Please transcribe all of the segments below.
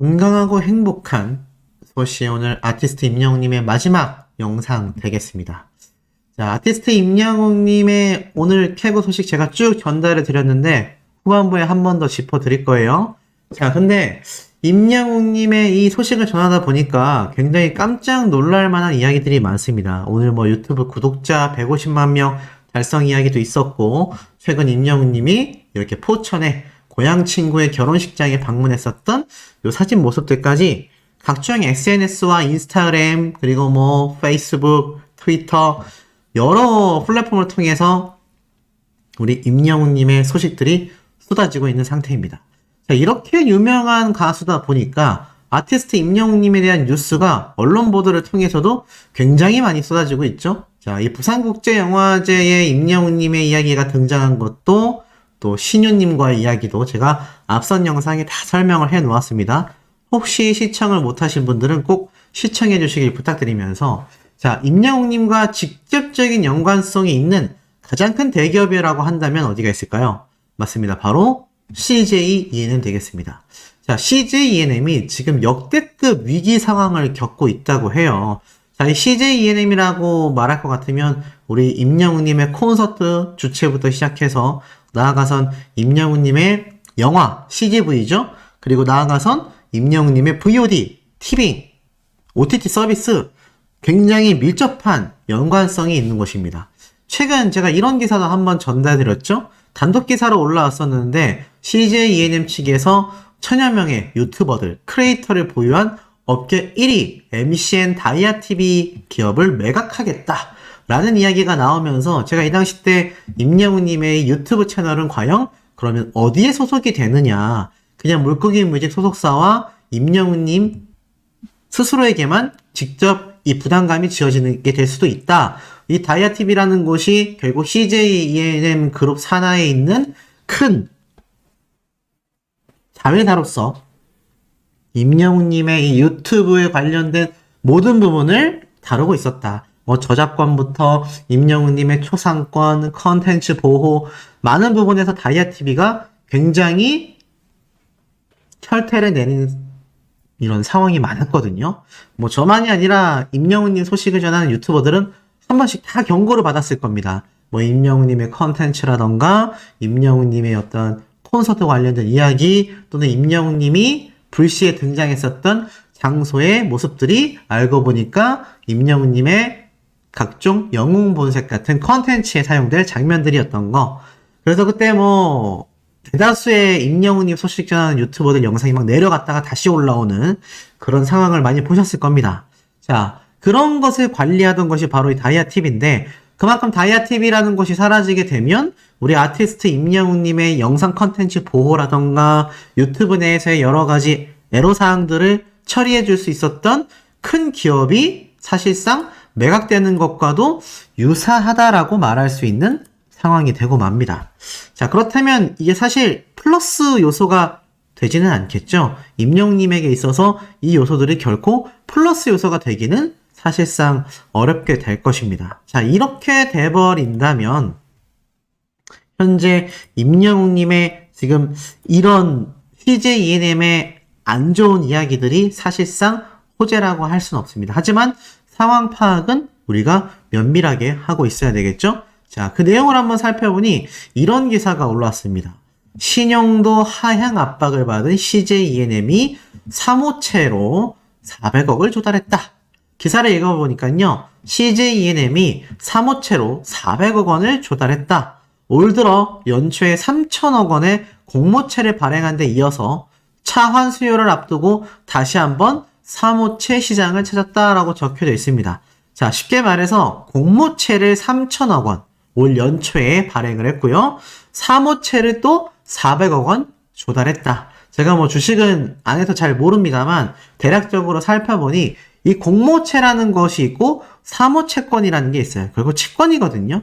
건강하고 행복한 소시 오늘 아티스트 임영웅님의 마지막 영상 되겠습니다. 자, 아티스트 임영웅님의 오늘 캐고 소식 제가 쭉 전달해 드렸는데 후반부에 한 번 더 짚어 드릴 거예요. 자, 근데 임영웅님의 이 소식을 전하다 보니까 굉장히 깜짝 놀랄 만한 이야기들이 많습니다. 오늘 뭐 유튜브 구독자 150만 명 달성 이야기도 있었고, 최근 임영웅님이 이렇게 포천에 고향 친구의 결혼식장에 방문했었던 요 사진 모습들까지 각종 SNS와 인스타그램, 그리고 뭐 페이스북, 트위터 여러 플랫폼을 통해서 우리 임영웅님의 소식들이 쏟아지고 있는 상태입니다. 자, 이렇게 유명한 가수다 보니까 아티스트 임영웅님에 대한 뉴스가 언론 보도를 통해서도 굉장히 많이 쏟아지고 있죠. 자, 이 부산국제영화제에 임영웅님의 이야기가 등장한 것도 또 신유님과의 이야기도 제가 앞선 영상에 다 설명을 해 놓았습니다. 혹시 시청을 못하신 분들은 꼭 시청해 주시길 부탁드리면서, 자, 임영웅님과 직접적인 연관성이 있는 가장 큰 대기업이라고 한다면 어디가 있을까요? 맞습니다. 바로 CJ ENM 되겠습니다. 자, CJ ENM이 지금 역대급 위기 상황을 겪고 있다고 해요. 자, 이 CJ ENM이라고 말할 것 같으면 우리 임영웅님의 콘서트 주최부터 시작해서 나아가선 임영웅님의 영화 CGV죠. 그리고 나아가선 임영웅님의 VOD, TV, OTT 서비스 굉장히 밀접한 연관성이 있는 곳입니다. 최근 제가 이런 기사도 한번 전달드렸죠. 단독 기사로 올라왔었는데 CJ ENM 측에서 천여 명의 유튜버들, 크리에이터를 보유한 업계 1위 MCN 다이아TV 기업을 매각하겠다 라는 이야기가 나오면서 제가 이 당시 때 임영웅님의 유튜브 채널은 과연 그러면 어디에 소속이 되느냐, 그냥 물고기 뮤직 소속사와 임영웅님 스스로에게만 직접 이 부담감이 지어지는 게 될 수도 있다. 이 다이아TV라는 곳이 결국 CJ ENM 그룹 산하에 있는 큰 자회사로서 임영웅님의 이 유튜브에 관련된 모든 부분을 다루고 있었다. 뭐 저작권부터 임영웅님의 초상권, 컨텐츠 보호, 많은 부분에서 다이아TV가 굉장히 혈퇴를 내는 이런 상황이 많았거든요. 뭐 저만이 아니라 임영웅님 소식을 전하는 유튜버들은 한 번씩 다 경고를 받았을 겁니다. 뭐 임영웅님의 컨텐츠라던가 임영웅님의 어떤 콘서트 관련된 이야기, 또는 임영웅님이 불시에 등장했었던 장소의 모습들이 알고 보니까 임영웅님의 각종 영웅 본색 같은 컨텐츠에 사용될 장면들이었던 거. 그래서 그때 뭐 대다수의 임영웅님 소식 전하는 유튜버들 영상이 막 내려갔다가 다시 올라오는 그런 상황을 많이 보셨을 겁니다. 자, 그런 것을 관리하던 것이 바로 이 다이아TV인데, 그만큼 다이아TV라는 곳이 사라지게 되면 우리 아티스트 임영웅님의 영상 컨텐츠 보호라던가 유튜브 내에서의 여러 가지 애로사항들을 처리해 줄 수 있었던 큰 기업이 사실상 매각되는 것과도 유사하다라고 말할 수 있는 상황이 되고 맙니다. 자, 그렇다면 이게 사실 플러스 요소가 되지는 않겠죠. 임영웅님에게 있어서 이 요소들이 결코 플러스 요소가 되기는 사실상 어렵게 될 것입니다. 자, 이렇게 돼버린다면 현재 임영웅님의 지금 이런 CJ ENM의 안 좋은 이야기들이 사실상 호재라고 할 수는 없습니다. 하지만 상황 파악은 우리가 면밀하게 하고 있어야 되겠죠? 자, 그 내용을 한번 살펴보니 이런 기사가 올라왔습니다. 신용도 하향 압박을 받은 CJ ENM이 사모채로 400억을 조달했다. 기사를 읽어보니까요, CJ ENM이 사모채로 400억 원을 조달했다. 올 들어 연초에 3천억 원의 공모채를 발행한 데 이어서 차환 수요를 앞두고 다시 한번 사모채 시장을 찾았다라고 적혀져 있습니다. 자, 쉽게 말해서 공모채를 3천억 원 올 연초에 발행을 했고요. 사모채를 또 400억 원 조달했다. 제가 뭐 주식은 안 해서 잘 모릅니다만 대략적으로 살펴보니 이 공모채라는 것이 있고 사모채권이라는 게 있어요. 결국 채권이거든요.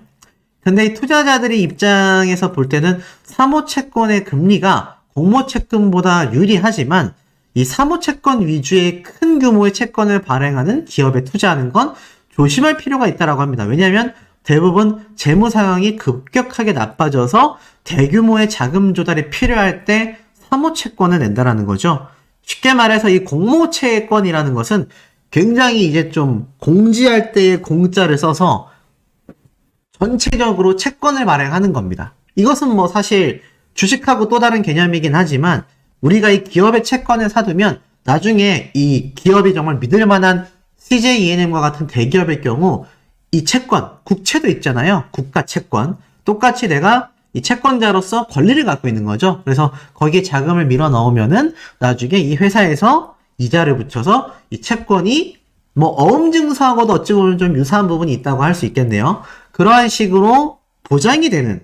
근데 이 투자자들의 입장에서 볼 때는 사모채권의 금리가 공모채권보다 유리하지만 이 사모채권 위주의 큰 규모의 채권을 발행하는 기업에 투자하는 건 조심할 필요가 있다고 합니다. 왜냐하면 대부분 재무 상황이 급격하게 나빠져서 대규모의 자금 조달이 필요할 때 사모채권을 낸다라는 거죠. 쉽게 말해서 이 공모채권이라는 것은 굉장히 이제 좀 공지할 때에 공짜를 써서 전체적으로 채권을 발행하는 겁니다. 이것은 뭐 사실 주식하고 또 다른 개념이긴 하지만 우리가 이 기업의 채권을 사두면 나중에 이 기업이 정말 믿을 만한 CJ ENM과 같은 대기업의 경우 이 채권, 국채도 있잖아요. 국가 채권. 똑같이 내가 이 채권자로서 권리를 갖고 있는 거죠. 그래서 거기에 자금을 밀어 넣으면은 나중에 이 회사에서 이자를 붙여서 이 채권이 뭐 어음증서하고도 어찌 보면 좀 유사한 부분이 있다고 할 수 있겠네요. 그러한 식으로 보장이 되는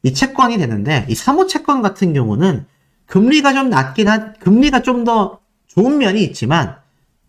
이 채권이 되는데 이 사모채권 같은 경우는 금리가 좀 낮긴 금리가 좀 더 좋은 면이 있지만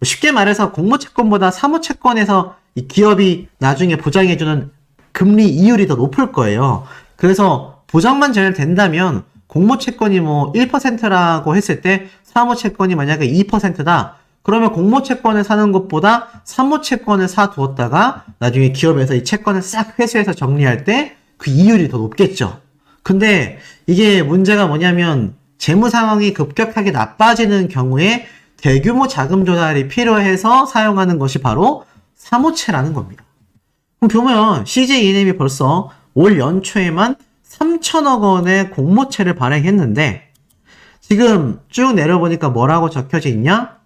쉽게 말해서 공모채권보다 사모채권에서 이 기업이 나중에 보장해주는 금리 이율이 더 높을 거예요. 그래서 보장만 잘 된다면 공모채권이 뭐 1%라고 했을 때 사모채권이 만약에 2%다. 그러면 공모채권을 사는 것보다 사모채권을 사두었다가 나중에 기업에서 이 채권을 싹 회수해서 정리할 때 그 이율이 더 높겠죠. 근데 이게 문제가 뭐냐면 재무 상황이 급격하게 나빠지는 경우에 대규모 자금 조달이 필요해서 사용하는 것이 바로 사모채라는 겁니다. 그럼 보면 CJ ENM이 벌써 올 연초에만 3천억 원의 공모채를 발행했는데 지금 쭉 내려보니까 뭐라고 적혀져 있냐?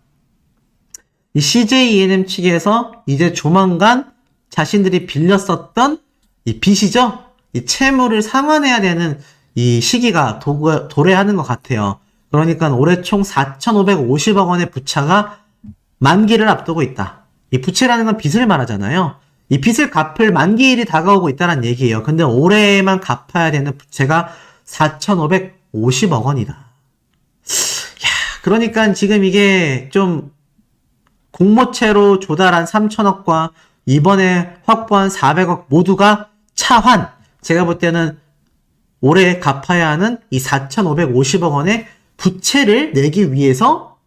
이 CJ ENM 측에서 이제 조만간 자신들이 빌렸었던 이 빚이죠? 이 채무를 상환해야 되는 이 시기가 도래하는 것 같아요. 그러니까 올해 총 4,550억 원의 부채가 만기를 앞두고 있다. 이 부채라는 건 빚을 말하잖아요. 이 빚을 갚을 만기일이 다가오고 있다는 얘기예요. 근데 올해만 갚아야 되는 부채가 4,550억 원이다. 야, 그러니까 지금 이게 좀 공모채로 조달한 3천억과 이번에 확보한 400억 모두가 차환. 제가 볼 때는 올해 갚아야 하는 이 4,550억 원의 부채를 내기 위해서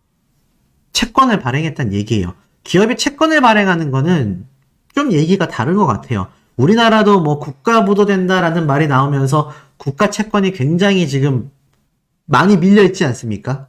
채권을 발행했다는 얘기예요. 기업이 채권을 발행하는 거는 좀 얘기가 다른 것 같아요. 우리나라도 뭐 국가 부도된다라는 말이 나오면서 국가 채권이 굉장히 지금 많이 밀려있지 않습니까?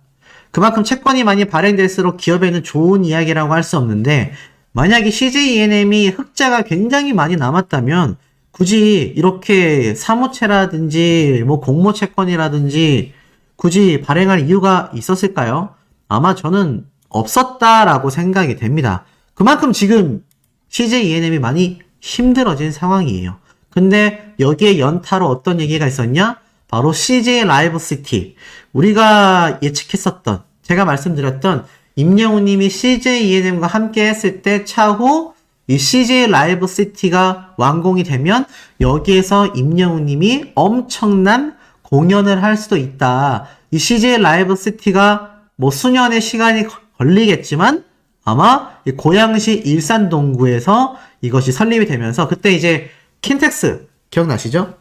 그만큼 채권이 많이 발행될수록 기업에는 좋은 이야기라고 할 수 없는데 만약에 CJ ENM이 흑자가 굉장히 많이 남았다면 굳이 이렇게 사모채라든지 뭐 공모채권이라든지 굳이 발행할 이유가 있었을까요? 아마 저는 없었다라고 생각이 됩니다. 그만큼 지금 CJ ENM이 많이 힘들어진 상황이에요. 근데 여기에 연타로 어떤 얘기가 있었냐? 바로 CJ 라이브 시티. 우리가 예측했었던, 제가 말씀드렸던 임영웅 님이 CJ ENM과 함께 했을 때 차후 이 CJ 라이브 시티가 완공이 되면 여기에서 임영웅 님이 엄청난 공연을 할 수도 있다. 이 CJ 라이브 시티가 뭐 수년의 시간이 걸리겠지만 아마 고양시 일산동구에서 이것이 설립이 되면서 그때 이제 킨텍스 기억나시죠?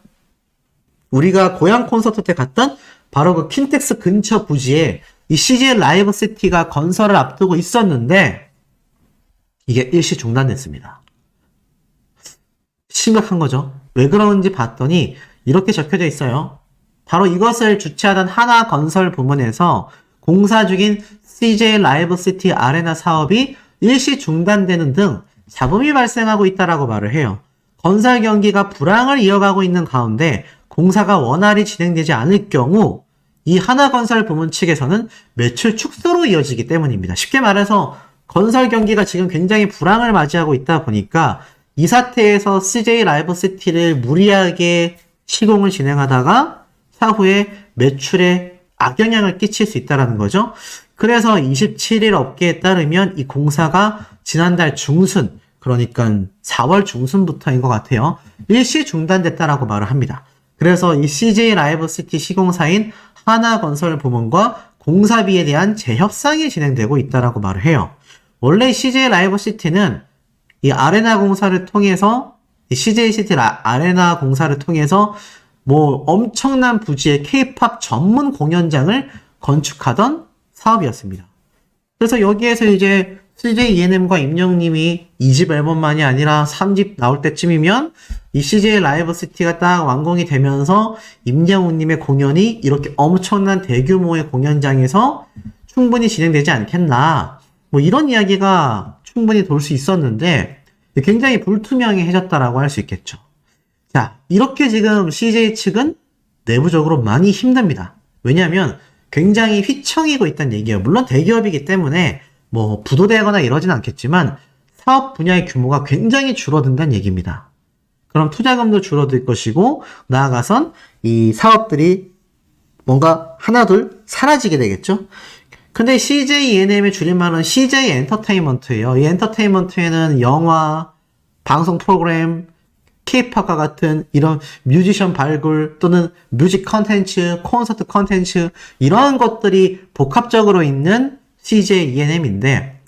우리가 고양 콘서트 때 갔던 바로 그 킨텍스 근처 부지에 이 CJ 라이브 시티가 건설을 앞두고 있었는데 이게 일시 중단됐습니다. 심각한 거죠. 왜 그러는지 봤더니 이렇게 적혀져 있어요. 바로 이것을 주최하던 하나건설 부문에서 공사 중인 CJ 라이브 시티 아레나 사업이 일시 중단되는 등 잡음이 발생하고 있다라고 말을 해요. 건설 경기가 불황을 이어가고 있는 가운데 공사가 원활히 진행되지 않을 경우 이 하나건설 부문 측에서는 매출 축소로 이어지기 때문입니다. 쉽게 말해서 건설 경기가 지금 굉장히 불황을 맞이하고 있다 보니까 이 사태에서 CJ 라이브 시티를 무리하게 시공을 진행하다가 차후에 매출에 악영향을 끼칠 수 있다는 거죠. 그래서 27일 업계에 따르면 이 공사가 지난달 중순, 그러니까 4월 중순부터인 것 같아요. 일시 중단됐다라고 말을 합니다. 그래서 이 CJ 라이브 시티 시공사인 하나건설 부문과 공사비에 대한 재협상이 진행되고 있다라고 말을 해요. 원래 CJ 라이브 시티는 이 아레나 공사를 통해서 이 CJ 시티 아레나 공사를 통해서 뭐 엄청난 부지의 K-팝 전문 공연장을 건축하던 사업이었습니다. 그래서 여기에서 이제 CJ ENM과 임영웅님이 2집 앨범만이 아니라 3집 나올 때쯤이면 이 CJ 라이브 시티가 딱 완공이 되면서 임영웅님의 공연이 이렇게 엄청난 대규모의 공연장에서 충분히 진행되지 않겠나. 뭐 이런 이야기가 충분히 돌 수 있었는데 굉장히 불투명해졌다라고 할 수 있겠죠. 자, 이렇게 지금 CJ 측은 내부적으로 많이 힘듭니다. 왜냐하면 굉장히 휘청이고 있다는 얘기예요. 물론 대기업이기 때문에 뭐 부도되거나 이러진 않겠지만 사업 분야의 규모가 굉장히 줄어든다는 얘기입니다. 그럼 투자금도 줄어들 것이고 나아가선 이 사업들이 뭔가 하나둘 사라지게 되겠죠. 근데 CJ ENM의 줄임말은 CJ 엔터테인먼트예요. 이 엔터테인먼트에는 영화, 방송 프로그램, K-팝과 같은 이런 뮤지션 발굴 또는 뮤직 컨텐츠, 콘서트 컨텐츠 이런 것들이 복합적으로 있는 CJ ENM인데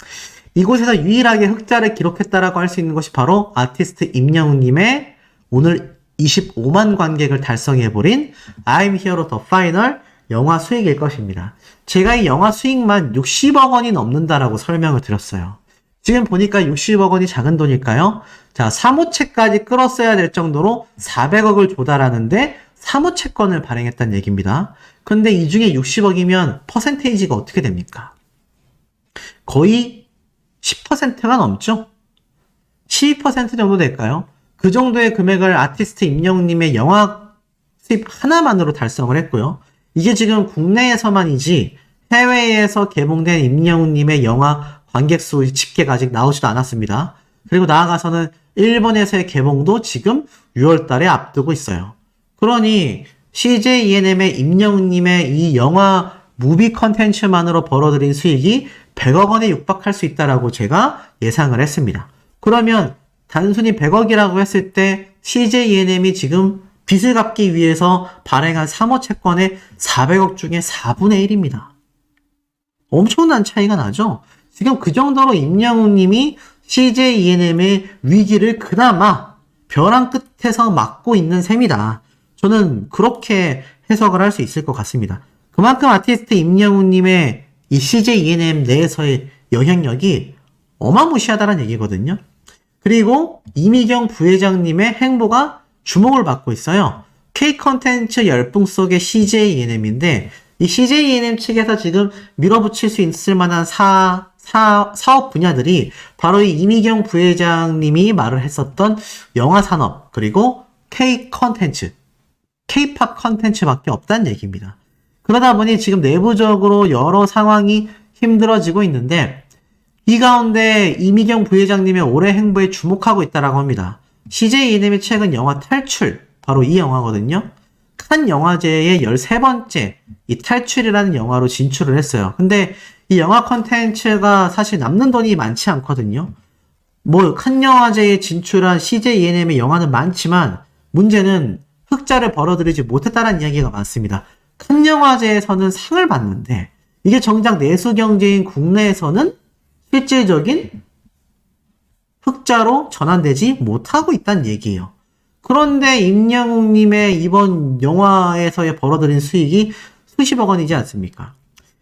이곳에서 유일하게 흑자를 기록했다라고 할 수 있는 것이 바로 아티스트 임영웅님의 오늘 25만 관객을 달성해버린 I'm Here the Final 영화 수익일 것입니다. 제가 이 영화 수익만 60억 원이 넘는다라고 설명을 드렸어요. 지금 보니까 60억 원이 작은 돈일까요? 자, 사무채까지 끌었어야 될 정도로 400억을 조달하는데 사무채권을 발행했다는 얘기입니다. 근데 이 중에 60억이면 퍼센테이지가 어떻게 됩니까? 거의 10%가 넘죠? 12% 정도 될까요? 그 정도의 금액을 아티스트 임영웅님의 영화 수입 하나만으로 달성을 했고요. 이게 지금 국내에서만이지 해외에서 개봉된 임영웅님의 영화 관객수 집계가 아직 나오지도 않았습니다. 그리고 나아가서는 일본에서의 개봉도 지금 6월 달에 앞두고 있어요. 그러니 CJ ENM의 임영웅님의 이 영화 무비 컨텐츠만으로 벌어들인 수익이 100억 원에 육박할 수 있다라고 제가 예상을 했습니다. 그러면 단순히 100억이라고 했을 때 CJ ENM이 지금 빚을 갚기 위해서 발행한 사모채권의 400억 중에 4분의 1입니다. 엄청난 차이가 나죠? 지금 그 정도로 임영웅님이 CJ ENM의 위기를 그나마 벼랑 끝에서 막고 있는 셈이다. 저는 그렇게 해석을 할 수 있을 것 같습니다. 그만큼 아티스트 임영웅님의 이 CJ ENM 내에서의 영향력이 어마무시하다는 얘기거든요. 그리고 이미경 부회장님의 행보가 주목을 받고 있어요. K-컨텐츠 열풍 속의 CJ ENM인데 이 CJ ENM 측에서 지금 밀어붙일 수 있을 만한 사업 분야들이 바로 이 이미경 부회장님이 말을 했었던 영화 산업 그리고 K-컨텐츠, K-팝 컨텐츠밖에 없다는 얘기입니다. 그러다 보니 지금 내부적으로 여러 상황이 힘들어지고 있는데 이 가운데 이미경 부회장님의 올해 행보에 주목하고 있다라고 합니다. CJ ENM이 최근 영화 탈출, 바로 이 영화거든요. 칸 영화제의 13번째 이 탈출이라는 영화로 진출을 했어요. 근데 이 영화 컨텐츠가 사실 남는 돈이 많지 않거든요. 뭐 칸 영화제에 진출한 CJ ENM의 영화는 많지만 문제는 흑자를 벌어들이지 못했다는 이야기가 많습니다. 칸 영화제에서는 상을 받는데 이게 정작 내수 경제인 국내에서는 실질적인 흑자로 전환되지 못하고 있다는 얘기예요. 그런데 임영웅님의 이번 영화에서의 벌어들인 수익이 수십억 원이지 않습니까?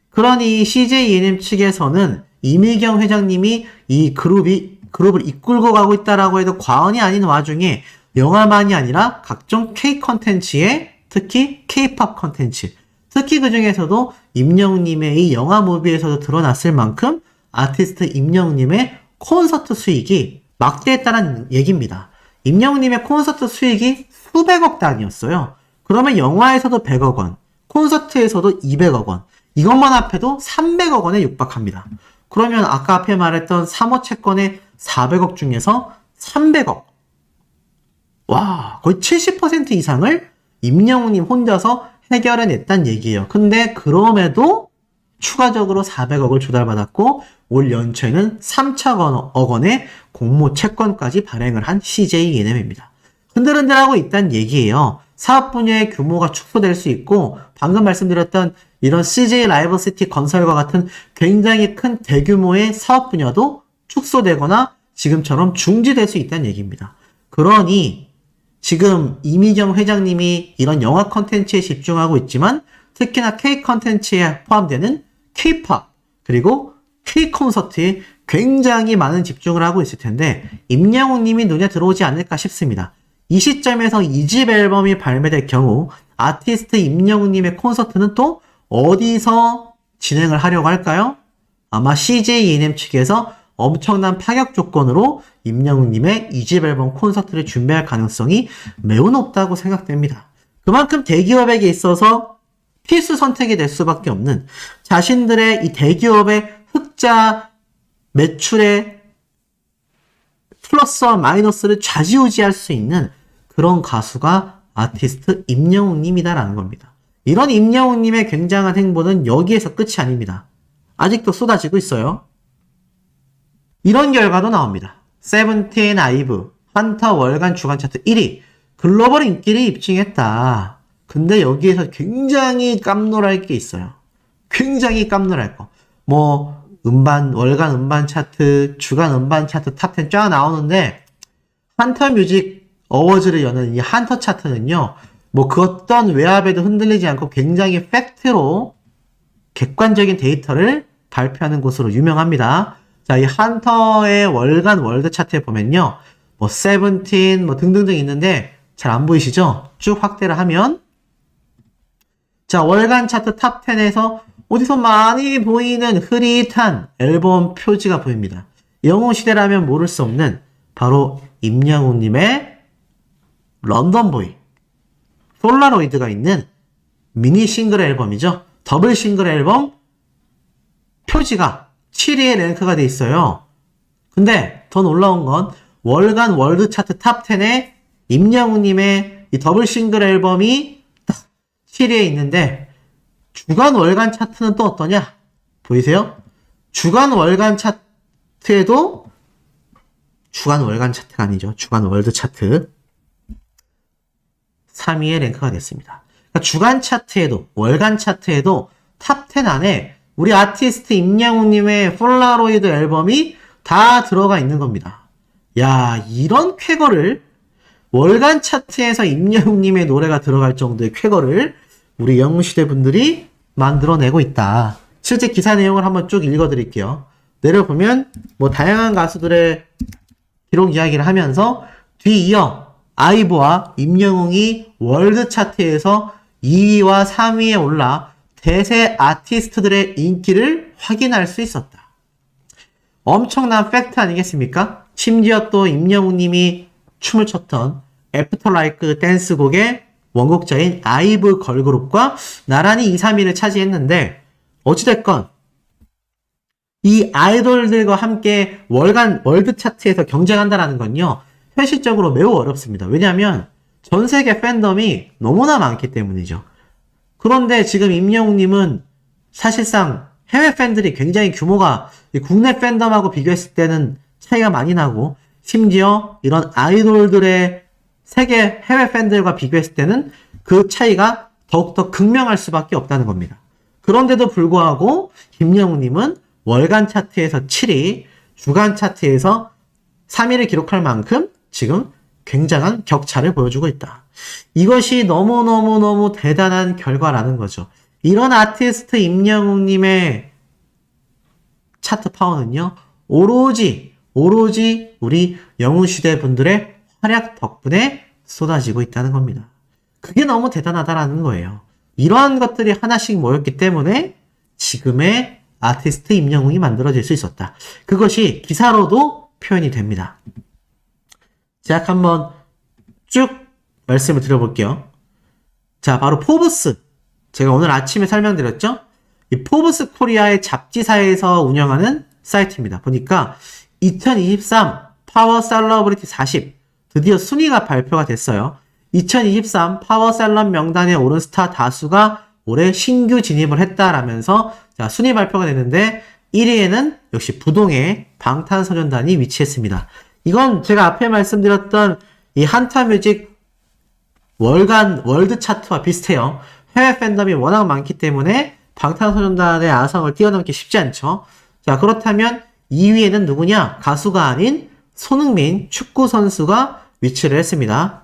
그러니 CJ ENM 측에서는 이미경 회장님이 이 그룹을 이끌고 가고 있다라고 해도 과언이 아닌 와중에 영화만이 아니라 각종 K 컨텐츠에 특히 K-팝 컨텐츠, 특히 그 중에서도 임영웅님의 이 영화 무비에서도 드러났을 만큼 아티스트 임영웅님의 콘서트 수익이 막대했다는 얘기입니다. 임영웅님의 콘서트 수익이 수백억 단위였어요. 그러면 영화에서도 100억 원, 콘서트에서도 200억 원, 이것만 합해도 300억 원에 육박합니다. 그러면 아까 앞에 말했던 사모채권의 400억 중에서 300억, 와, 거의 70% 이상을 임영웅님 혼자서 해결해냈단 얘기예요. 근데 그럼에도 추가적으로 400억을 조달받았고 올 연초에는 3천억 원의 공모 채권까지 발행을 한 CJ ENM입니다. 흔들흔들하고 있다는 얘기예요. 사업 분야의 규모가 축소될 수 있고 방금 말씀드렸던 이런 CJ 라이브시티 건설과 같은 굉장히 큰 대규모의 사업 분야도 축소되거나 지금처럼 중지될 수 있다는 얘기입니다. 그러니 지금 이미경 회장님이 이런 영화 컨텐츠에 집중하고 있지만 특히나 K 컨텐츠에 포함되는 K-팝 그리고 K-콘서트에 굉장히 많은 집중을 하고 있을 텐데 임영웅님이 눈에 들어오지 않을까 싶습니다. 이 시점에서 2집 앨범이 발매될 경우 아티스트 임영웅님의 콘서트는 또 어디서 진행을 하려고 할까요? 아마 CJ ENM 측에서 엄청난 파격 조건으로 임영웅님의 2집 앨범 콘서트를 준비할 가능성이 매우 높다고 생각됩니다. 그만큼 대기업에게 있어서 필수 선택이 될 수밖에 없는 자신들의 이 대기업의 흑자 매출의 플러스와 마이너스를 좌지우지할 수 있는 그런 가수가 아티스트 임영웅님이다라는 겁니다. 이런 임영웅님의 굉장한 행보는 여기에서 끝이 아닙니다. 아직도 쏟아지고 있어요. 이런 결과도 나옵니다. 세븐틴 아이브, 한터 월간 주간 차트 1위, 글로벌 인기를 입증했다. 근데 여기에서 굉장히 깜놀할 게 있어요. 굉장히 깜놀할 거. 뭐 월간 음반 차트, 주간 음반 차트 탑10 쫙 나오는데 한터 뮤직 어워즈를 여는 이 한터 차트는요. 뭐 그 어떤 외압에도 흔들리지 않고 굉장히 팩트로 객관적인 데이터를 발표하는 곳으로 유명합니다. 자, 이 한터의 월간 월드 차트에 보면요. 뭐 세븐틴 뭐 등등등 있는데 잘 안 보이시죠? 쭉 확대를 하면 자, 월간 차트 탑 10에서 어디서 많이 보이는 흐릿한 앨범 표지가 보입니다. 영웅시대라면 모를 수 없는 바로 임영웅님의 런던보이, 폴라로이드가 있는 미니 싱글 앨범이죠. 더블 싱글 앨범 표지가 7위에 랭크가 돼 있어요. 근데 더 놀라운 건 월간 월드 차트 탑 10에 임영웅님의 이 더블 싱글 앨범이 딱 7위에 있는데 주간 월간 차트는 또 어떠냐? 보이세요? 주간 월간 차트에도 주간 월간 차트가 아니죠. 주간 월드 차트 3위에 랭크가 됐습니다. 그러니까 주간 차트에도 월간 차트에도 탑 10 안에 우리 아티스트 임영웅님의 폴라로이드 앨범이 다 들어가 있는 겁니다. 야, 이런 쾌거를 월간 차트에서 임영웅님의 노래가 들어갈 정도의 쾌거를 우리 영웅시대 분들이 만들어내고 있다. 실제 기사 내용을 한번 쭉 읽어드릴게요. 내려보면 뭐 다양한 가수들의 기록 이야기를 하면서 뒤이어 아이브와 임영웅이 월드 차트에서 2위와 3위에 올라 대세 아티스트들의 인기를 확인할 수 있었다. 엄청난 팩트 아니겠습니까? 심지어 또 임영웅님이 춤을 췄던 애프터 라이크 댄스곡의 원곡자인 아이브 걸그룹과 나란히 2, 3위를 차지했는데 어찌됐건 이 아이돌들과 함께 월간 월드 차트에서 경쟁한다는 건요. 현실적으로 매우 어렵습니다. 왜냐하면 전 세계 팬덤이 너무나 많기 때문이죠. 그런데 지금 임영웅님은 사실상 해외 팬들이 굉장히 규모가 국내 팬덤하고 비교했을 때는 차이가 많이 나고 심지어 이런 아이돌들의 세계 해외 팬들과 비교했을 때는 그 차이가 더욱더 극명할 수밖에 없다는 겁니다. 그런데도 불구하고 임영웅님은 월간 차트에서 7위, 주간 차트에서 3위를 기록할 만큼 지금 굉장한 격차를 보여주고 있다. 이것이 너무너무너무 대단한 결과라는 거죠. 이런 아티스트 임영웅님의 차트 파워는요, 오로지 우리 영웅시대 분들의 활약 덕분에 쏟아지고 있다는 겁니다. 그게 너무 대단하다라는 거예요. 이러한 것들이 하나씩 모였기 때문에 지금의 아티스트 임영웅이 만들어질 수 있었다. 그것이 기사로도 표현이 됩니다. 제가 한번 쭉 말씀을 드려볼게요. 자, 바로 포브스. 제가 오늘 아침에 설명드렸죠? 이 포브스 코리아의 잡지사에서 운영하는 사이트입니다. 보니까 2023 파워 셀러브리티 40 드디어 순위가 발표가 됐어요. 2023 파워 셀럽 명단에 오른 스타 다수가 올해 신규 진입을 했다라면서 자, 순위 발표가 됐는데 1위에는 역시 부동의 방탄소년단이 위치했습니다. 이건 제가 앞에 말씀드렸던 이 한타 뮤직 월간 월드 차트와 비슷해요. 해외 팬덤이 워낙 많기 때문에 방탄소년단의 아성을 뛰어넘기 쉽지 않죠. 자, 그렇다면 2위에는 누구냐? 가수가 아닌 손흥민 축구 선수가 위치를 했습니다.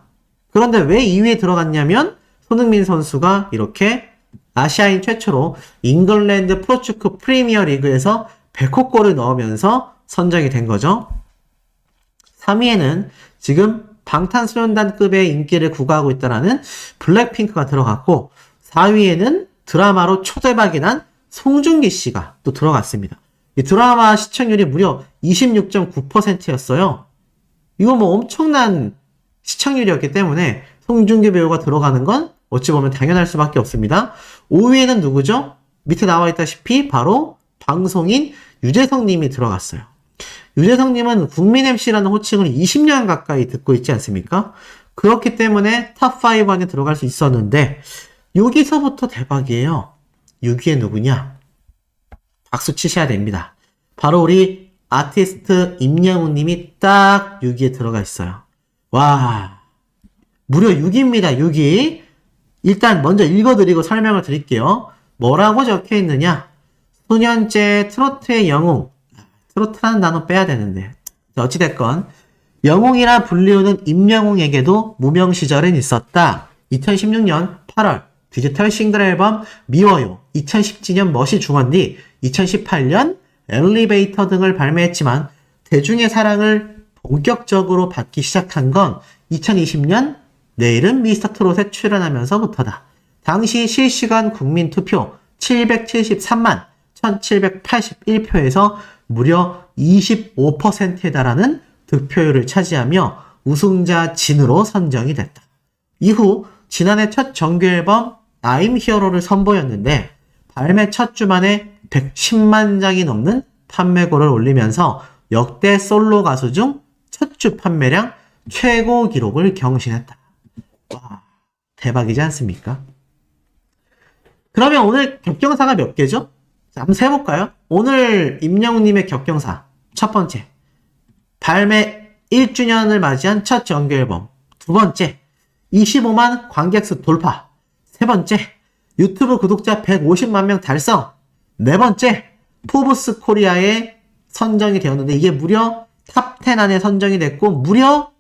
그런데 왜 2위에 들어갔냐면 손흥민 선수가 이렇게 아시아인 최초로 잉글랜드 프로축구 프리미어 리그에서 100호 골을 넣으면서 선정이 된 거죠. 3위에는 지금 방탄소년단급의 인기를 구가하고 있다는 블랙핑크가 들어갔고 4위에는 드라마로 초대박이 난 송중기 씨가 또 들어갔습니다. 이 드라마 시청률이 무려 26.9%였어요. 이거 뭐 엄청난 시청률이었기 때문에 송중기 배우가 들어가는 건 어찌 보면 당연할 수밖에 없습니다. 5위에는 누구죠? 밑에 나와 있다시피 바로 방송인 유재석 님이 들어갔어요. 유재석 님은 국민 MC라는 호칭을 20년 가까이 듣고 있지 않습니까? 그렇기 때문에 탑5 안에 들어갈 수 있었는데 여기서부터 대박이에요. 6위에 누구냐? 박수 치셔야 됩니다. 바로 우리 아티스트 임영웅 님이 딱 6위에 들어가 있어요. 와, 무려 6위입니다. 6위. 일단 먼저 읽어드리고 설명을 드릴게요. 뭐라고 적혀 있느냐? 소년제 트로트의 영웅. 트로트라는 단어 빼야 되는데. 어찌됐건 영웅이라 불리우는 임영웅에게도 무명 시절은 있었다. 2016년 8월 디지털 싱글 앨범 미워요, 2017년 멋이 중언니, 2018년 엘리베이터 등을 발매했지만 대중의 사랑을 본격적으로 받기 시작한 건 2020년 내일은 미스터트롯에 출연하면서부터다. 당시 실시간 국민 투표 773만 1781표에서 무려 25%에 달하는 득표율을 차지하며 우승자 진으로 선정이 됐다. 이후 지난해 첫 정규 앨범 I'm Hero를 선보였는데 발매 첫 주 만에 110만 장이 넘는 판매고를 올리면서 역대 솔로 가수 중 첫 주 판매량 최고 기록을 경신했다. 와, 대박이지 않습니까? 그러면 오늘 격경사가 몇 개죠? 자, 한번 세볼까요? 오늘 임영웅님의 격경사 첫 번째, 발매 1주년을 맞이한 첫 정규 앨범. 두 번째, 25만 관객수 돌파. 세 번째, 유튜브 구독자 150만 명 달성. 네 번째, 포브스 코리아에 선정이 되었는데 이게 무려 탑10 안에 선정이 됐고 무려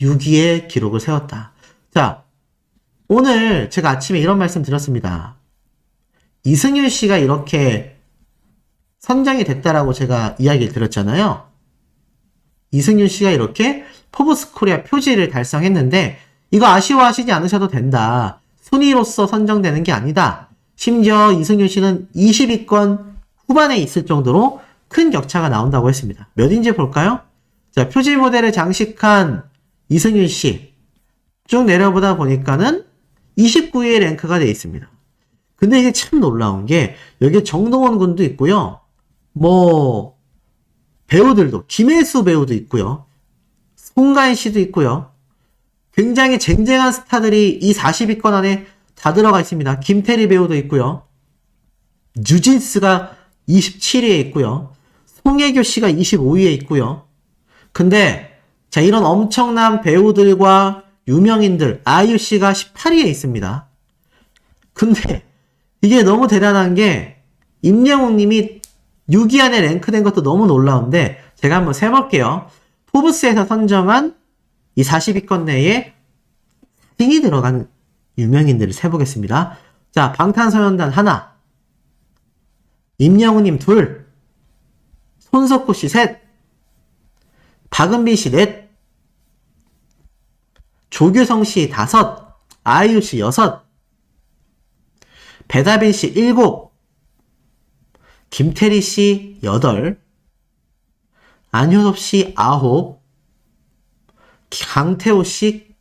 6위의 기록을 세웠다. 자, 오늘 제가 아침에 이런 말씀 드렸습니다. 이승윤 씨가 이렇게 선정이 됐다라고 제가 이야기를 드렸잖아요. 이승윤 씨가 이렇게 포브스 코리아 표지를 달성했는데 이거 아쉬워하시지 않으셔도 된다. 순위로서 선정되는 게 아니다. 심지어 이승윤 씨는 20위권 후반에 있을 정도로 큰 격차가 나온다고 했습니다. 몇인지 볼까요? 자, 표지 모델을 장식한 이승윤 씨 쭉 내려보다 보니까는 29위에 랭크가 되어 있습니다. 근데 이게 참 놀라운 게 여기 정동원 군도 있고요. 뭐 배우들도 김혜수 배우도 있고요. 송가인 씨도 있고요. 굉장히 쟁쟁한 스타들이 이 40위권 안에 다 들어가 있습니다. 김태리 배우도 있고요. 뉴진스가 27위에 있고요. 송혜교 씨가 25위에 있고요. 근데 자, 이런 엄청난 배우들과 유명인들, 아이유 씨가 18위에 있습니다. 근데 이게 너무 대단한 게 임영웅 님이 6위 안에 랭크된 것도 너무 놀라운데 제가 한번 세볼게요. 포브스에서 선정한 이 40위권 내에 사진이 들어간 유명인들을 세보겠습니다. 자, 방탄소년단 하나, 임영웅님 둘, 손석구 씨 셋, 박은빈 씨 넷, 조규성 씨 다섯, 아이유 씨 여섯, 배다빈 씨 일곱, 김태리 씨 여덟, 안효섭 씨 아홉, 강태호 씨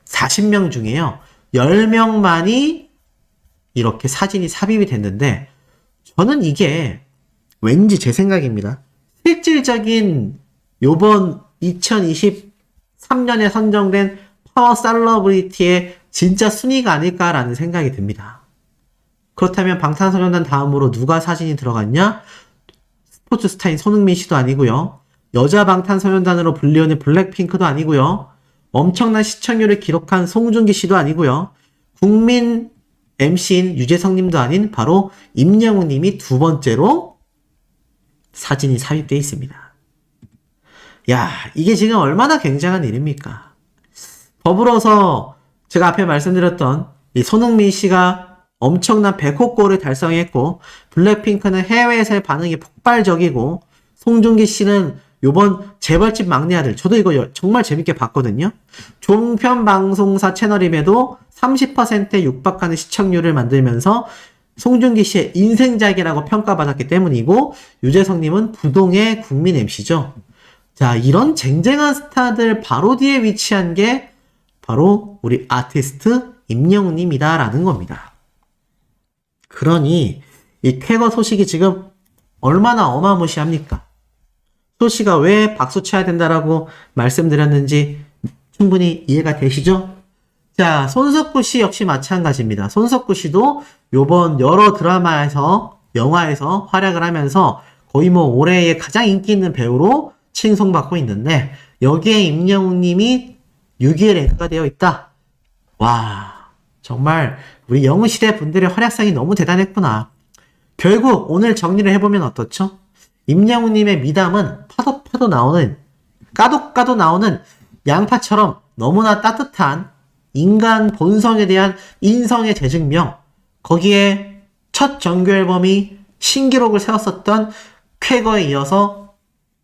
40명 중에요. 10명만이 이렇게 사진이 삽입이 됐는데 저는 이게 왠지 제 생각입니다. 실질적인 요번 2023년에 선정된 파워 셀러브리티의 진짜 순위가 아닐까라는 생각이 듭니다. 그렇다면 방탄소년단 다음으로 누가 사진이 들어갔냐? 스포츠 스타인 손흥민 씨도 아니고요. 여자 방탄소년단으로 불리우는 블랙핑크도 아니고요. 엄청난 시청률을 기록한 송중기 씨도 아니고요. 국민 MC인 유재석 님도 아닌 바로 임영웅 님이 두 번째로 사진이 삽입되어 있습니다. 야, 이게 지금 얼마나 굉장한 일입니까? 더불어서 제가 앞에 말씀드렸던 이 손흥민 씨가 엄청난 100호골을 달성했고 블랙핑크는 해외에서의 반응이 폭발적이고 송중기 씨는 요번 재벌집 막내 아들, 저도 이거 정말 재밌게 봤거든요. 종편 방송사 채널임에도 30%에 육박하는 시청률을 만들면서 송중기 씨의 인생작이라고 평가받았기 때문이고, 유재석님은 부동의 국민 MC죠. 자, 이런 쟁쟁한 스타들 바로 뒤에 위치한 게 바로 우리 아티스트 임영웅님이다라는 겁니다. 그러니 이 쾌거 소식이 지금 얼마나 어마무시합니까? 소씨가 왜 박수 쳐야 된다라고 말씀드렸는지 충분히 이해가 되시죠? 자, 손석구 씨 역시 마찬가지입니다. 손석구 씨도 요번 여러 드라마에서, 영화에서 활약을 하면서 거의 뭐 올해의 가장 인기 있는 배우로 칭송받고 있는데, 여기에 임영웅 님이 6위에 랭크가 되어 있다. 와, 정말 우리 영웅시대 분들의 활약상이 너무 대단했구나. 결국 오늘 정리를 해보면 어떻죠? 임영웅 님의 미담은 파도 나오는, 까도 나오는 양파처럼 너무나 따뜻한 인간 본성에 대한 인성의 재증명, 거기에 첫 정규 앨범이 신기록을 세웠었던 쾌거에 이어서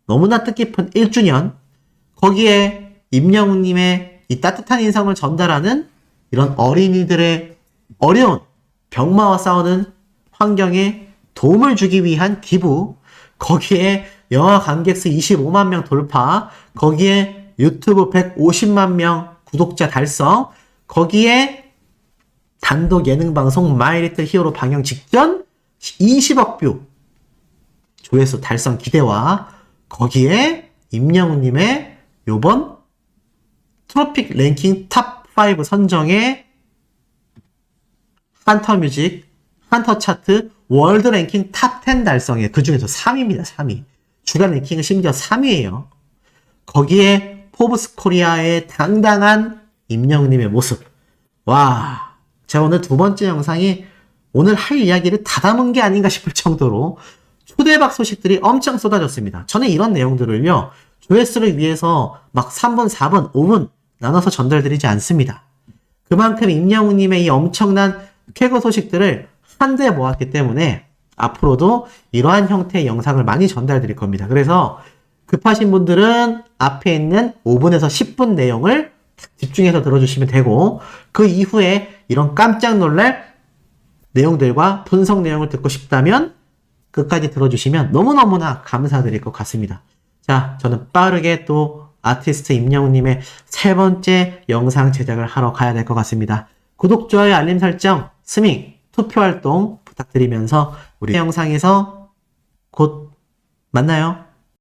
너무나 뜻깊은 1주년, 거기에 임영웅님의 이 따뜻한 인성을 전달하는 이런 어린이들의 어려운 병마와 싸우는 환경에 도움을 주기 위한 기부, 거기에 영화 관객수 25만 명 돌파, 거기에 유튜브 150만 명 구독자 달성, 거기에 단독 예능 방송 마이 리틀 히어로 방영 직전 20억 뷰 조회수 달성 기대와, 거기에 임영웅님의 요번 트로픽 랭킹 탑 5 선정에 한터 뮤직, 한터 차트 월드 랭킹 탑 10 달성에, 그 중에서 3위입니다. 3위. 주간 랭킹은 심지어 3위예요. 거기에 포브스 코리아의 당당한 임영웅님의 모습. 와, 제가 오늘 두 번째 영상이 오늘 할 이야기를 다 담은 게 아닌가 싶을 정도로 초대박 소식들이 엄청 쏟아졌습니다. 저는 이런 내용들을요, 조회수를 위해서 막 3분, 4분, 5분 나눠서 전달드리지 않습니다. 그만큼 임영웅님의 이 엄청난 쾌거 소식들을 한데 모았기 때문에 앞으로도 이러한 형태의 영상을 많이 전달드릴 겁니다. 그래서 급하신 분들은 앞에 있는 5분에서 10분 내용을 집중해서 들어주시면 되고, 그 이후에 이런 깜짝 놀랄 내용들과 분석 내용을 듣고 싶다면 끝까지 들어주시면 너무너무나 감사드릴 것 같습니다. 자, 저는 빠르게 또 아티스트 임영웅님의 세 번째 영상 제작을 하러 가야 될 것 같습니다. 구독, 좋아요, 알림 설정, 스밍, 투표 활동 부탁드리면서 우리 영상에서 곧 만나요.